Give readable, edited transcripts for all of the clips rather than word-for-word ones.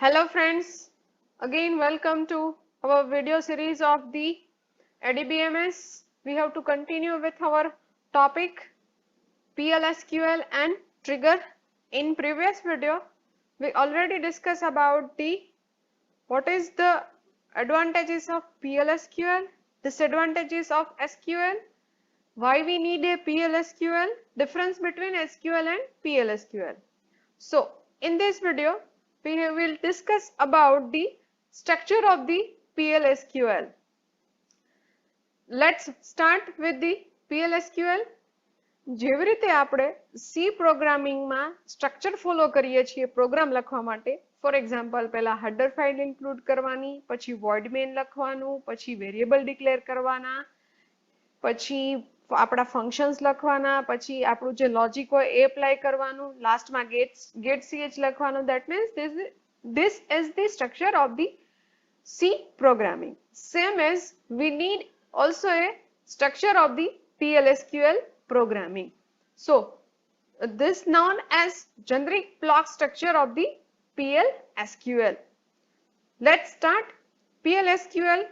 Hello friends, again welcome to our video series of the ADBMS. We have to continue with our topic PLSQL and trigger. In previous video, we already discussed about what is the advantages of PLSQL, disadvantages of SQL, why we need a PLSQL, difference between SQL and PLSQL. So in this video, we will discuss about the structure of the PLSQL. Let's start with the PLSQL. જેવી રીતે આપણે C પ્રોગ્રામિંગમાં structure follow કરીએ છીએ programme લખવા માટે. For example, પહેલા header file include કરવાની, પછી void main લખવાનું, પછી વેરિયેબલ ડિક્લેર કરવાના, પછી આપણા ફંક્શન્સ લખવાના, પછી આપણું જે લોજિક હોય એ એપ્લાય કરવાનું, લાસ્ટમાં get ch લખવાનું. That means this is the structure of the C programming. Same as we need also a structure of the PLSQL programming. So this known as generic block structure of the PLSQL. Let's start. PLSQL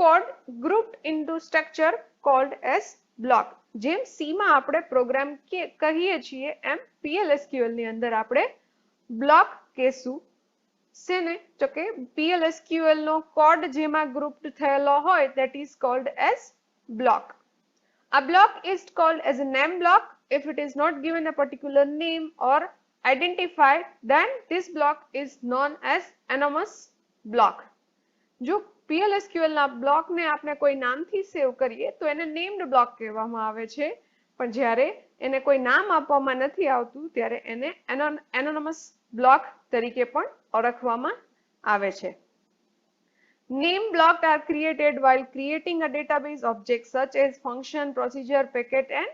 code grouped into structure called as block. જેમ C માં આપણે programme કહીએ છીએ એમ PLSQL ની અંદર આપણે block કહેશું. શેને? તો કે PLSQL નો કોડ જેમાં ગ્રુપ્ડ થયેલો હોય that is called as block. A block is called as a name block if it is not given a particular name or identified, then this block is known as anonymous block. જો PLSQL ના block ને આપણે કોઈ નામથી સેવ કરીએ તો એને named block કહેવામાં આવે છે, પણ જ્યારે એને કોઈ નામ આપવામાં નથી આવતું ત્યારે એને anonymous block તરીકે પણ ઓળખવામાં આવે છે. Name blocks are created while creating a database object such as function, procedure, packet and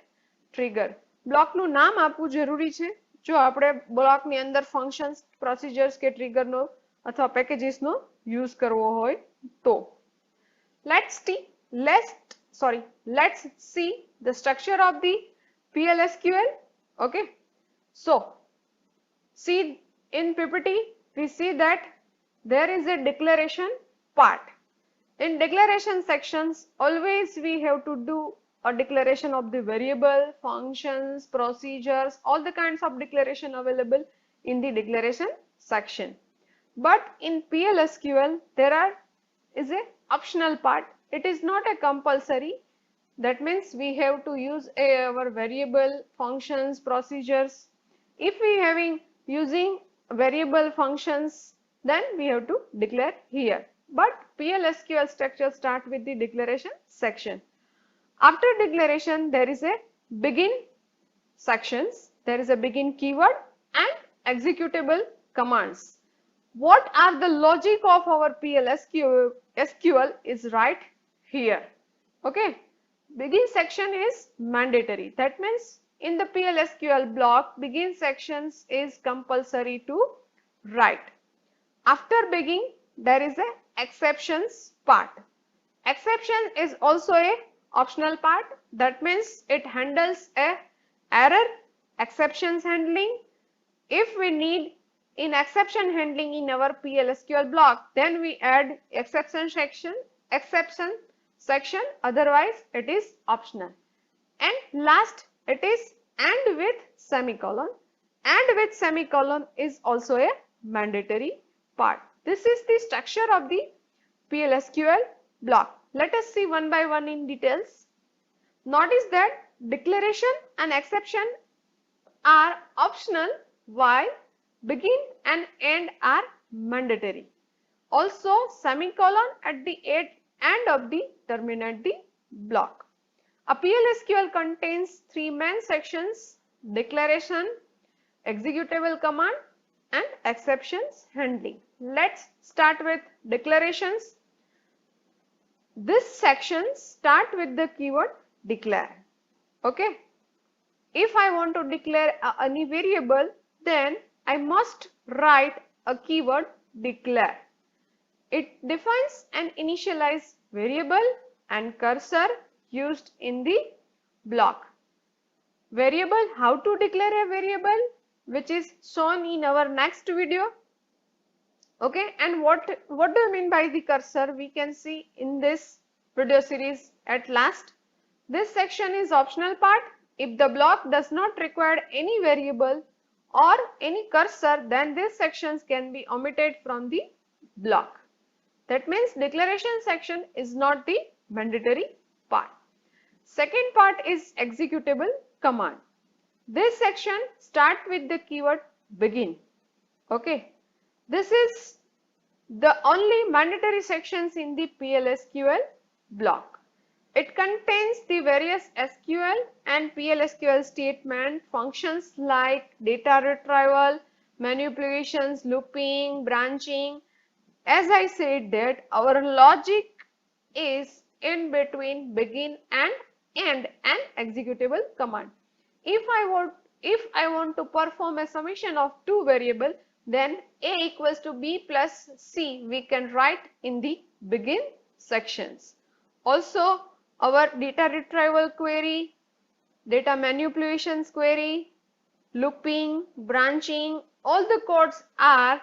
trigger. Block નું નામ આપવું જરૂરી છે જો આપણે block ની અંદર functions, procedures કે trigger નો અથવા packages નો use કરવો હોય તો. Let's see the structure of the PLSQL. Okay. So see in PPT we see that there is a declaration part. In declaration sections, always we have to do a declaration of the variable, functions, procedures, all the kinds of declaration available in the declaration section. But in PLSQL, there is a optional part. It is not a compulsory. That means we have to use our variable, functions, procedures. If we using variable functions, then we have to declare here. But PLSQL structure start with the declaration section. After declaration, there is a begin sections. There is a begin keyword and executable commands. What are the logic of our PLSQL is right here. Okay. Begin section is mandatory. That means in the PLSQL block, begin sections is compulsory to write. After begin, there is a exceptions part. Exception is also a optional part. That means it handles a error exceptions handling. If we need in exception handling in our PLSQL block, then we add exception section, otherwise it is optional. And last, it is and with semicolon. And with semicolon is also a mandatory part. This is the structure of the PLSQL block. Let us see one by one in details. Notice that declaration and exception are optional while begin and end are mandatory. Also, semicolon at the end of the terminate the block. A PLSQL contains three main sections: declaration, executable command and exceptions handling. Let's start with declarations. This section start with the keyword declare. Okay. If I want to declare any variable, then I must write a keyword declare. It defines and initialize variable and cursor used in the block. Variable, how to declare a variable, which is shown in our next video. Okay, and what do you mean by the cursor? We can see in this video series at last. This section is optional part. If the block does not require any variable or any cursor, then these sections can be omitted from the block. That means declaration section is not the mandatory part. Second part is executable command. This section start with the keyword begin. Okay. This is the only mandatory sections in the PLSQL block. It contains the various SQL and PLSQL statement functions like data retrieval, manipulations, looping, branching. As I said that our logic is in between begin and end and executable command. If I want to perform a summation of two variables, then A equals to B plus C we can write in the begin sections. Also our data retrieval query, data manipulations query, looping, branching, all the codes are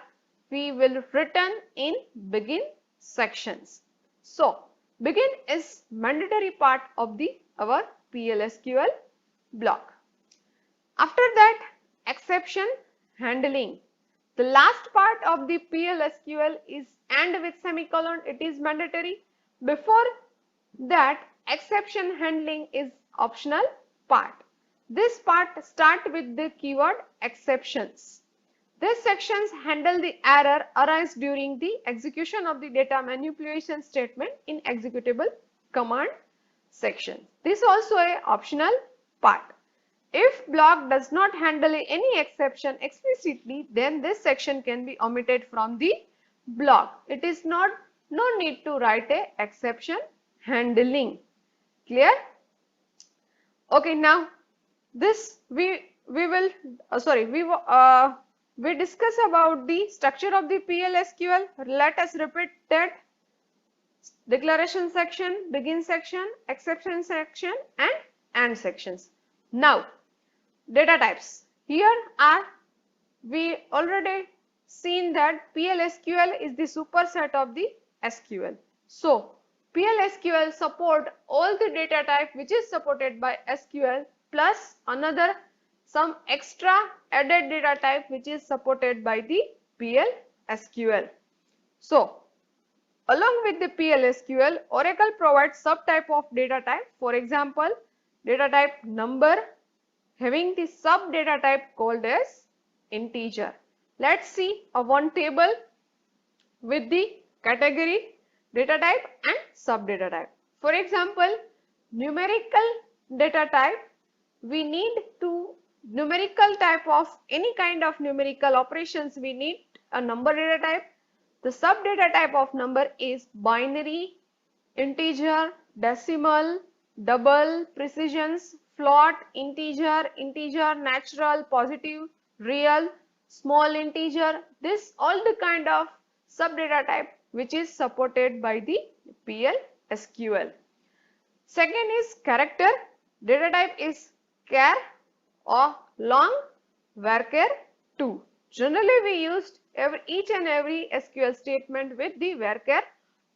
we will written in begin sections. So begin is mandatory part of the our PLSQL block. After that, exception handling. The last part of the PLSQL is AND with semicolon. It is mandatory. Before that, exception handling is optional part. This part start with the keyword exceptions. These sections handle the error arise during the execution of the data manipulation statement in executable command section. This is also a optional part. If block does not handle any exception explicitly, then this section can be omitted from the block. It is no need to write a exception handling. Clear? Okay, now this we discuss about the structure of the PLSQL. Let us repeat that: declaration section, begin section, exception section and AND sections. Now data types. Here are we already seen that PLSQL is the superset of the SQL. So PLSQL support all the data type which is supported by SQL plus another some extra added data type which is supported by the PLSQL. So along with the PLSQL, Oracle provides subtype of data type. For example, data type number having the sub data type called as integer. Let's see a one table with the category, data type and sub data type. For example, numerical data type, we need to numerical type of any kind of numerical operations, we need a number data type. The sub data type of number is binary, integer, decimal, double, precisions, float, integer, natural, positive, real, small integer. This all the kind of sub data type which is supported by the PLSQL. Second is character. Data type is char or long, varchar 2. Generally we used each and every SQL statement with the varchar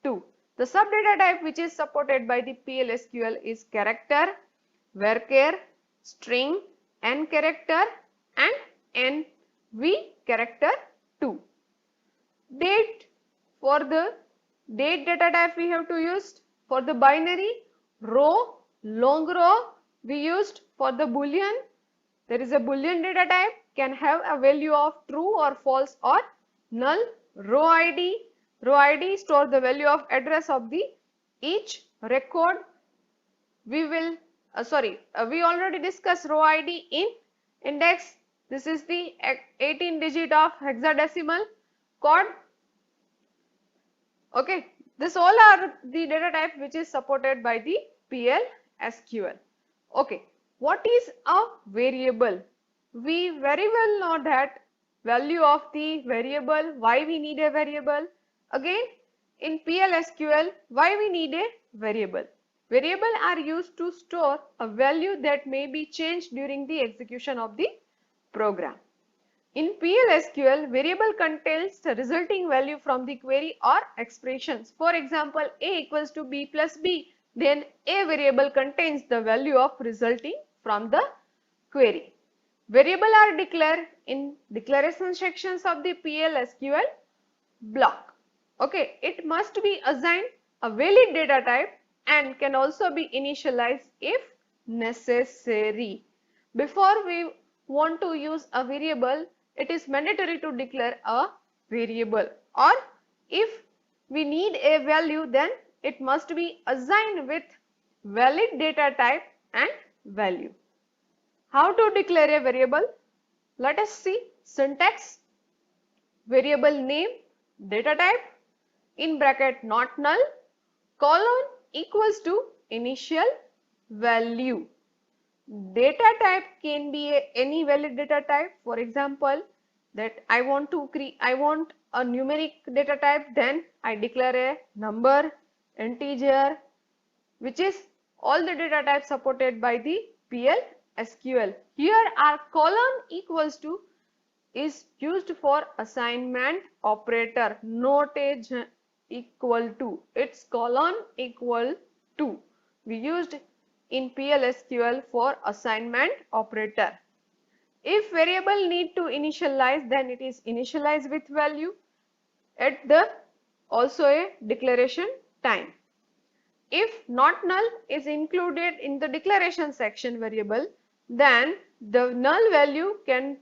2. The sub data type which is supported by the PLSQL is character, varchar, string, n character and nv character 2. Date, for the date data type we have to use. For the binary, row, long row we used. For the boolean, there is a boolean data type can have a value of true or false or null. Row ID store the value of address of the each record. We will we already discussed row ID in index. This is the 18 digit of hexadecimal code. Okay, this all are the data type which is supported by the PLSQL. Okay, what is a variable? We very well know that value of the variable, why we need a variable. Again, in PLSQL, why we need a variable? Variable are used to store a value that may be changed during the execution of the program. In PLSQL, variable contains the resulting value from the query or expressions. For example, A equals to B plus B, then A variable contains the value of resulting from the query. Variable are declared in declaration sections of the PLSQL block. Okay, it must be assigned a valid data type and can also be initialized if necessary. Before we want to use a variable, it is mandatory to declare a variable, or if we need a value, then it must be assigned with valid data type and value. How to declare a variable? Let us see syntax. Variable name, data type, in bracket not null, colon equals to initial value. Data type can be any valid data type. For example, that I want a numeric data type, then I declare a number, integer, which is all the data types supported by the PLSQL. Here our colon equals to is used for assignment operator, not a equal to. It's colon equal to. We used in PLSQL for assignment operator. If variable need to initialize, then it is initialized with value at the also a declaration time. If not null is included in the declaration section variable, then the null value can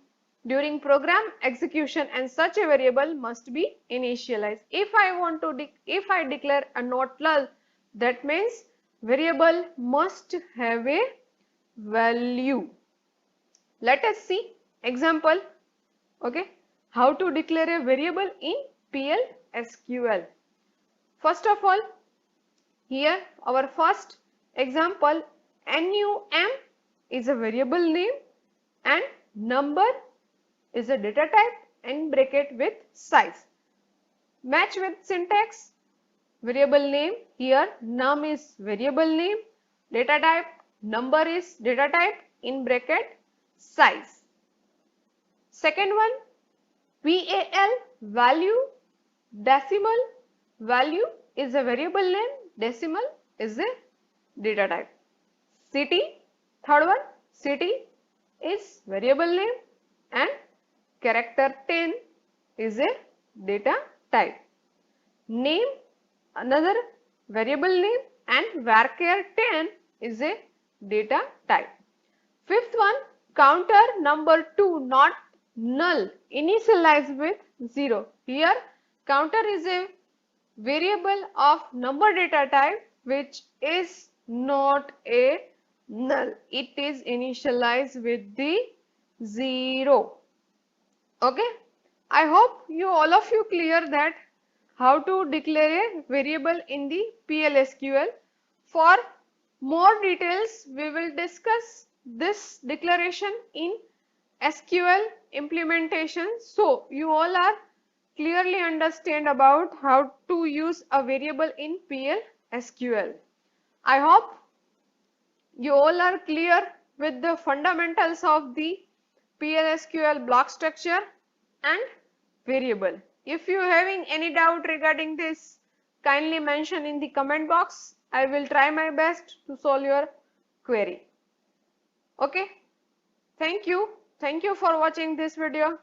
during program execution, and such a variable must be initialized. If I declare a not null, that means variable must have a value. Let us see example. Okay, how to declare a variable in PLSQL. First of all, here our first example, NUM is a variable name and number is a data type in bracket with size. Match with syntax. Variable name, here num is variable name, data type number is data type in bracket size. Second one, VAL value, decimal value is a variable name, decimal is a data type. City, third one, city is variable name and character 10 is a data type. Name, another variable name, and varchar 10 is a data type. Fifth one, counter number 2 not null, initialized with 0. Here counter is a variable of number data type which is not a null. It is initialized with the 0. Okay, I hope all of you clear that how to declare a variable in the PLSQL. For more details, we will discuss this declaration in SQL implementation. So you all are clearly understand about how to use a variable in PLSQL. I hope you all are clear with the fundamentals of the PLSQL block structure and variable. If you having any doubt regarding this, kindly mention in the comment box. I will try my best to solve your query. Okay, thank you for watching this video.